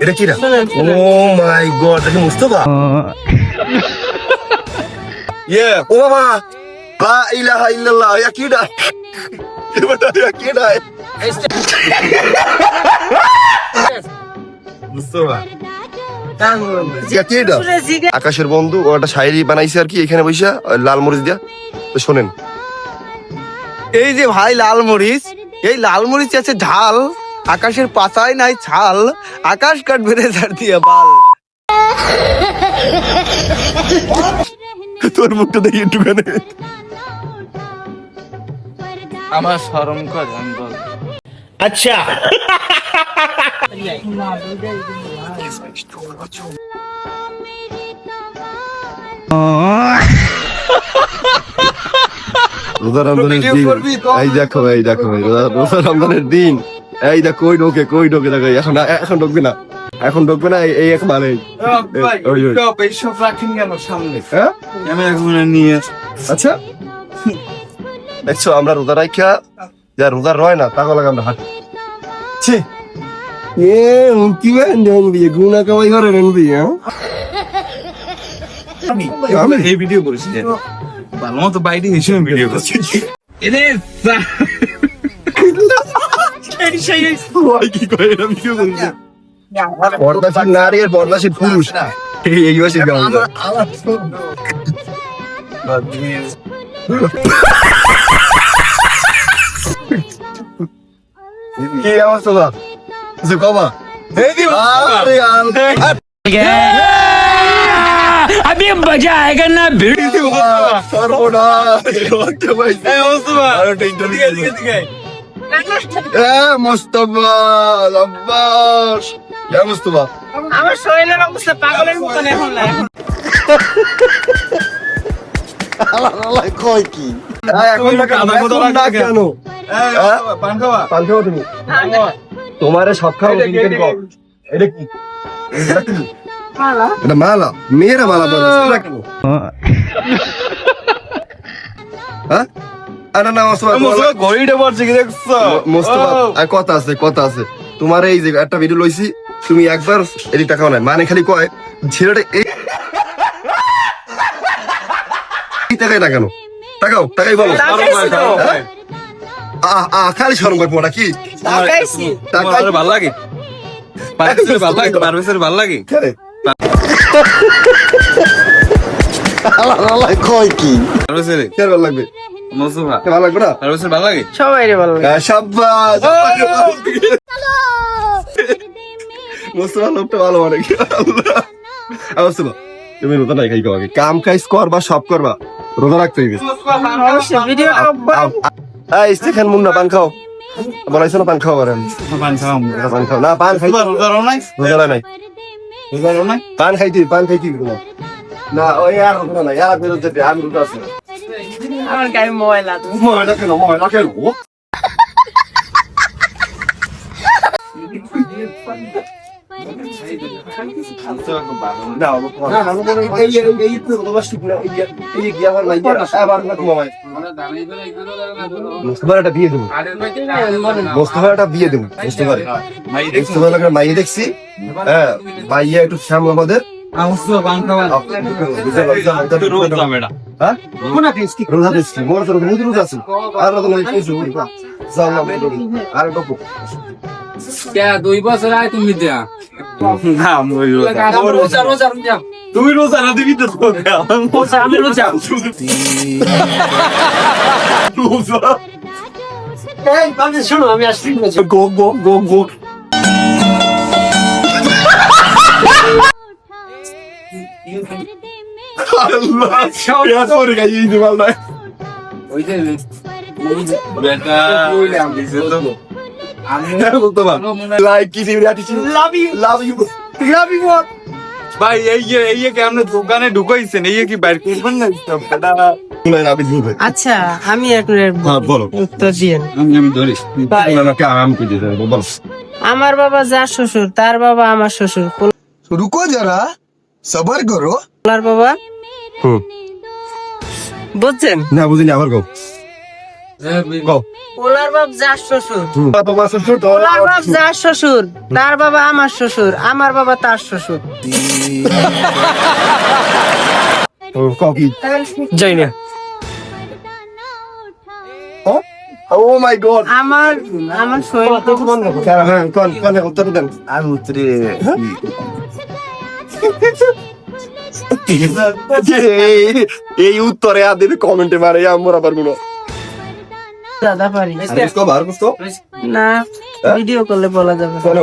এটা কি রা? ও মাই গড, এটা কি মুস্তাফা? ও বাবা, লা ইলাহা ইল্লাল্লাহ, ইয়া কি রা? এটা ইয়া কি রা? মুস্তাফা আকাশের বন্ধু ও একটা শায়রি বানাইছে আর কি, এখানে বইসা লাল মরিচ দিয়া। তো শোনেন, এই যে ভাই লাল মরিচ, এই লাল মরিচ আছে ঝাল, আকাশের পাতায় নাই ছাল, আকাশ কাটবে রে ঝাড় দিয়া বাল। তোর মুখটা দেখি একটুখানি। আমার শরম করে আমি বল। अच्छा রোজা রমজানের দিন, এই দেখো এই দেখো রোজা রমজানের দিন, এই দেখ কই ঢোকে দেখো, এখন ঢুকবে না, এখন ঢুকবে না, এই এক মানে এইসব রাখেন কেন সামনে? হ্যাঁ আমি এখন নিয়ে আচ্ছা দেখছো, আমরা রোজা রাখা যা রোজা রয় না তাকে লাগে আমরা হাঁটি। ছি এ কি বিয়ে গুনা কামাই করে বিয়ে। আমি এই ভিডিও করেছি, ভালো মতো বাইরে হিসেবে ভিডিও করছি। কি করে এটা ভিডিও করেছে? পর্দাশীল নারী আর পর্দাশীল পুরুষ এই বয়সে কি অবস্থা বা কিছু কবা? अभी मजा आएगा ना भिड़ আমার শরীরের অবস্থা পাগলের মতন এখন না। কয় কি কেন পান খাওয়া তুমি? তোমারে সব খাওয়া এটা কি? এটা মালা, মেয়েরা মালা বলে কথা আছে তোমার। এই যে একটা ভিডিও লইছি, তুমি একবার এদিক টাকাও নাই, মানে খালি কয় ছেলেটা এই টাকাই না কেন? টাকাই বলো, খালি শরম করে পোড়া কি ভাল লাগে, ভাল লাগে। কয় কি ভালো লাগবে? ভালো লাগবে না? ভাল লাগে সবাই রে ভালো লাগে। সাব্বাস, মুস্তফা লোকটা ভালো মানে কি? মুস্তফা তুমি রোজা নাই খাই খাওয়া, কাম কাজ করবা, সব করবা, রোজা রাখতে হইবে। অবশ্যই ভিডিও স্টেখান মুন্না পান খাও, বলাইছো না পান খাও পারেন? পান খাও না, পান খাই রোজা নাই, পান খাইতে না, ওই আর রোজা নাই, আর বেরোতে আমি রোজা আছি। আমার গায়ে ময়লা তো। ময়লা কেন? মুস্তফাটা বিয়ে দেবো, মাইয়ে দেখছি। হ্যাঁ মাইয়া একটু শ্যাম আমাদের দুই বছর আয় তুমি দেয়া তুমি রোজা না দিবি তো আমি রোজা শোনো, আমি আসছি। গো ভাই এই কেমন দোকানে ঢুকাইছেন, এই কি বাইর করবেন না? আচ্ছা আমি এখন বলো উত্তর দিয়েন। আমি ধরিস আমার বাবা যার শ্বশুর, তার বাবা আমার শ্বশুর। রুকো যারা, সবার করো। পোলার বাবা বুঝছেন? না বুঝিনি, আবার গো। কও ওলার বাপ যার শ্বশুর তোমার শ্বশুর তো ওলার বাপ যার শ্বশুর তার বাবা আমার শ্বশুর আমার বাবা তার শ্বশুর কও কি যাই না ও মাই গড আমার আমার শরীর হ্যাঁ কোন উত্তর দেন আমি উত্তরে এই উত্তরে আদিন কমেন্টে মারে আমরা পারবো দাদা পারি না না ভিডিও করলে বলা যাবে কোন